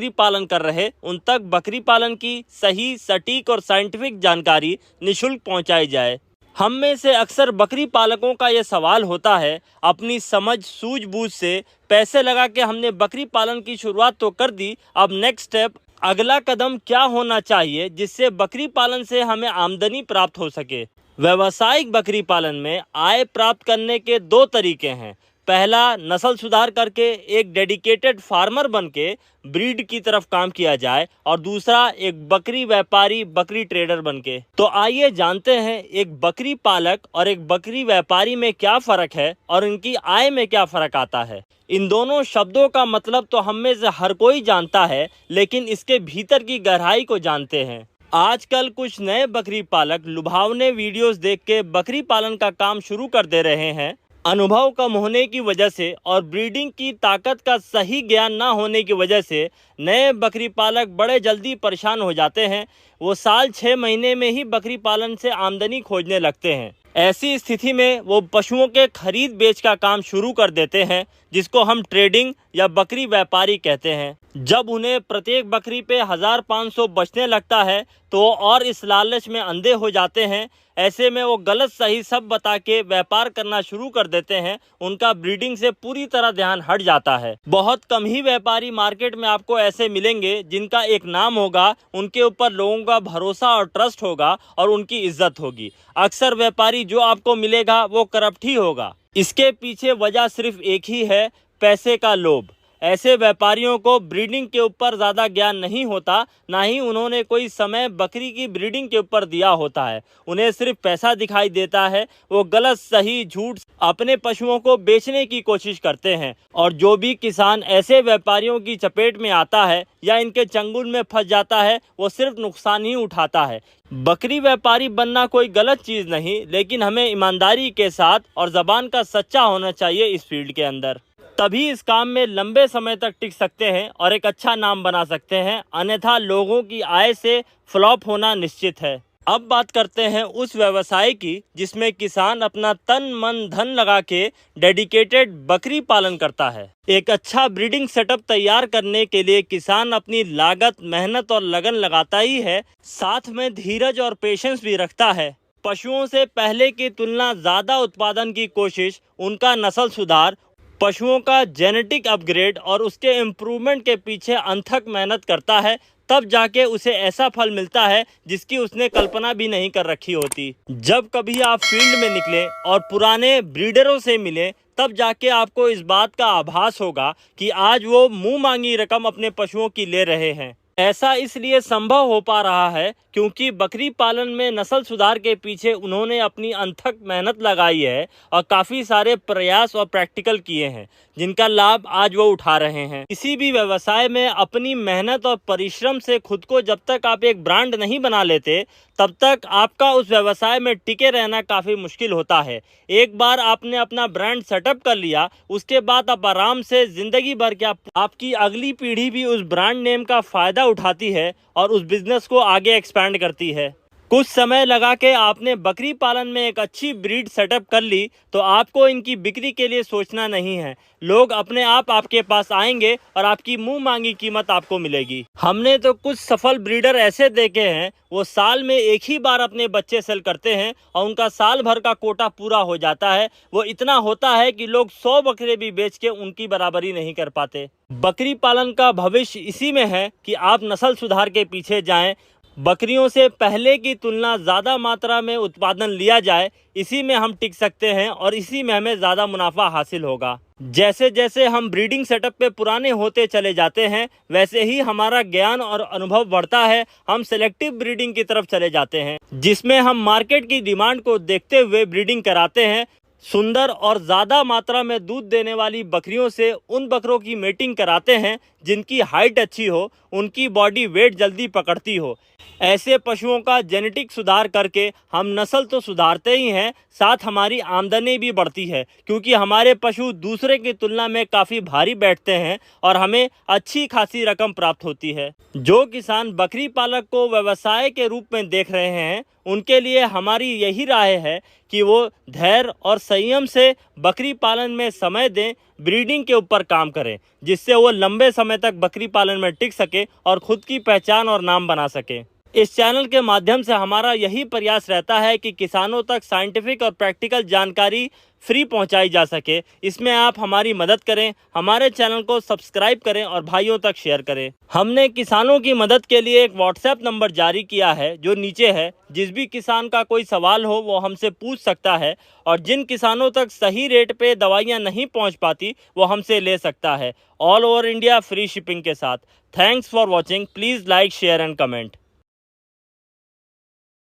बकरी पालन कर रहे उन तक बकरी पालन की सही, सटीक और साइंटिफिक जानकारी निशुल्क पहुंचाई जाए। हम में से अक्सर बकरी पालकों का यह सवाल होता है, अपनी समझ सूझबूझ से पैसे लगा के हमने बकरी पालन की शुरुआत तो कर दी, अब नेक्स्ट स्टेप, अगला कदम क्या होना चाहिए जिससे बकरी पालन से हमें आमदनी प्राप्त हो सके। व्यावसायिक बकरी पालन में आय प्राप्त करने के दो तरीके हैं। पहला, नस्ल सुधार करके एक डेडिकेटेड फार्मर बनके ब्रीड की तरफ काम किया जाए, और दूसरा एक बकरी व्यापारी, बकरी ट्रेडर बनके। तो आइए जानते हैं एक बकरी पालक और एक बकरी व्यापारी में क्या फ़र्क है और इनकी आय में क्या फ़र्क आता है। इन दोनों शब्दों का मतलब तो हम में से हर कोई जानता है, लेकिन इसके भीतर की गहराई को जानते हैं। आजकल कुछ नए बकरी पालक लुभावने वीडियोस देख के बकरी पालन का काम शुरू कर दे रहे हैं। अनुभव कम होने की वजह से और ब्रीडिंग की ताकत का सही ज्ञान ना होने की वजह से नए बकरी पालक बड़े जल्दी परेशान हो जाते हैं। वो साल 6 महीने में ही बकरी पालन से आमदनी खोजने लगते हैं। ऐसी स्थिति में वो पशुओं के खरीद बेच का काम शुरू कर देते हैं, जिसको हम ट्रेडिंग या बकरी व्यापारी कहते हैं। जब उन्हें प्रत्येक बकरी पे 1500 बचने लगता है तो वो और इस लालच में अंधे हो जाते हैं। ऐसे में वो गलत सही सब बता के व्यापार करना शुरू कर देते हैं। उनका ब्रीडिंग से पूरी तरह ध्यान हट जाता है। बहुत कम ही व्यापारी मार्केट में आपको ऐसे मिलेंगे जिनका एक नाम होगा, उनके ऊपर लोगों का भरोसा और ट्रस्ट होगा और उनकी इज्जत होगी। अक्सर व्यापारी जो आपको मिलेगा वो करप्ट ही होगा। इसके पीछे वजह सिर्फ एक ही है, पैसे का लोभ। ऐसे व्यापारियों को ब्रीडिंग के ऊपर ज़्यादा ज्ञान नहीं होता, ना ही उन्होंने कोई समय बकरी की ब्रीडिंग के ऊपर दिया होता है। उन्हें सिर्फ पैसा दिखाई देता है। वो गलत सही झूठ अपने पशुओं को बेचने की कोशिश करते हैं, और जो भी किसान ऐसे व्यापारियों की चपेट में आता है या इनके चंगुल में फंस जाता है, वो सिर्फ नुकसान ही उठाता है। बकरी व्यापारी बनना कोई गलत चीज़ नहीं, लेकिन हमें ईमानदारी के साथ और ज़बान का सच्चा होना चाहिए इस फील्ड के अंदर। तभी इस काम में लंबे समय तक टिक सकते हैं और एक अच्छा नाम बना सकते हैं, अन्यथा लोगों की आय से फ्लॉप होना निश्चित है। अब बात करते हैं उस व्यवसाय की जिसमें किसान अपना तन मन धन लगा के डेडिकेटेड बकरी पालन करता है। एक अच्छा ब्रीडिंग सेटअप तैयार करने के लिए किसान अपनी लागत, मेहनत और लगन लगाता ही है, साथ में धीरज और पेशेंस भी रखता है। पशुओं से पहले की तुलना ज़्यादा उत्पादन की कोशिश, उनका नस्ल सुधार, पशुओं का जेनेटिक अपग्रेड और उसके इम्प्रूवमेंट के पीछे अथक मेहनत करता है। तब जाके उसे ऐसा फल मिलता है जिसकी उसने कल्पना भी नहीं कर रखी होती। जब कभी आप फील्ड में निकले और पुराने ब्रीडरों से मिले, तब जाके आपको इस बात का आभास होगा कि आज वो मुंह मांगी रकम अपने पशुओं की ले रहे हैं। ऐसा इसलिए संभव हो पा रहा है क्योंकि बकरी पालन में नस्ल सुधार के पीछे उन्होंने अपनी अथक मेहनत लगाई है और काफ़ी सारे प्रयास और प्रैक्टिकल किए हैं, जिनका लाभ आज वो उठा रहे हैं। किसी भी व्यवसाय में अपनी मेहनत और परिश्रम से खुद को जब तक आप एक ब्रांड नहीं बना लेते, तब तक आपका उस व्यवसाय में टिके रहना काफ़ी मुश्किल होता है। एक बार आपने अपना ब्रांड सेटअप कर लिया, उसके बाद आप आराम से ज़िंदगी भर क्या आपकी अगली पीढ़ी भी उस ब्रांड नेम का फ़ायदा उठाती है और उस बिज़नेस को आगे एक्सपैंड करती है। कुछ समय लगा के आपने बकरी पालन में एक अच्छी ब्रीड सेटअप कर ली तो आपको इनकी बिक्री के लिए सोचना नहीं है। लोग अपने आप आपके पास आएंगे और आपकी मुंह मांगी कीमत आपको मिलेगी। हमने तो कुछ सफल ब्रीडर ऐसे देखे हैं, वो साल में एक ही बार अपने बच्चे सेल करते हैं और उनका साल भर का कोटा पूरा हो जाता है। वो इतना होता है कि लोग 100 बकरे भी बेच के उनकी बराबरी नहीं कर पाते। बकरी पालन का भविष्य इसी में है कि आप नस्ल सुधार के पीछे जाएं, बकरियों से पहले की तुलना ज़्यादा मात्रा में उत्पादन लिया जाए। इसी में हम टिक सकते हैं और इसी में हमें ज़्यादा मुनाफा हासिल होगा। जैसे जैसे हम ब्रीडिंग सेटअप पे पुराने होते चले जाते हैं, वैसे ही हमारा ज्ञान और अनुभव बढ़ता है। हम सेलेक्टिव ब्रीडिंग की तरफ चले जाते हैं, जिसमें हम मार्केट की डिमांड को देखते हुए ब्रीडिंग कराते हैं। सुंदर और ज़्यादा मात्रा में दूध देने वाली बकरियों से उन बकरों की मेटिंग कराते हैं जिनकी हाइट अच्छी हो, उनकी बॉडी वेट जल्दी पकड़ती हो। ऐसे पशुओं का जेनेटिक सुधार करके हम नस्ल तो सुधारते ही हैं, साथ हमारी आमदनी भी बढ़ती है, क्योंकि हमारे पशु दूसरे की तुलना में काफ़ी भारी बैठते हैं और हमें अच्छी खासी रकम प्राप्त होती है। जो किसान बकरी पालक को व्यवसाय के रूप में देख रहे हैं, उनके लिए हमारी यही राय है कि वो धैर्य और संयम से बकरी पालन में समय दें, ब्रीडिंग के ऊपर काम करें, जिससे वो लंबे समय तक बकरी पालन में टिक सके और खुद की पहचान और नाम बना सके। इस चैनल के माध्यम से हमारा यही प्रयास रहता है कि किसानों तक साइंटिफिक और प्रैक्टिकल जानकारी फ्री पहुंचाई जा सके। इसमें आप हमारी मदद करें, हमारे चैनल को सब्सक्राइब करें और भाइयों तक शेयर करें। हमने किसानों की मदद के लिए एक व्हाट्सएप नंबर जारी किया है जो नीचे है। जिस भी किसान का कोई सवाल हो वो हमसे पूछ सकता है और जिन किसानों तक सही रेट पे दवाइयाँ नहीं पहुँच पाती वो हमसे ले सकता है, all over India free shipping के साथ। Thanks for watching. Please like, share and comment.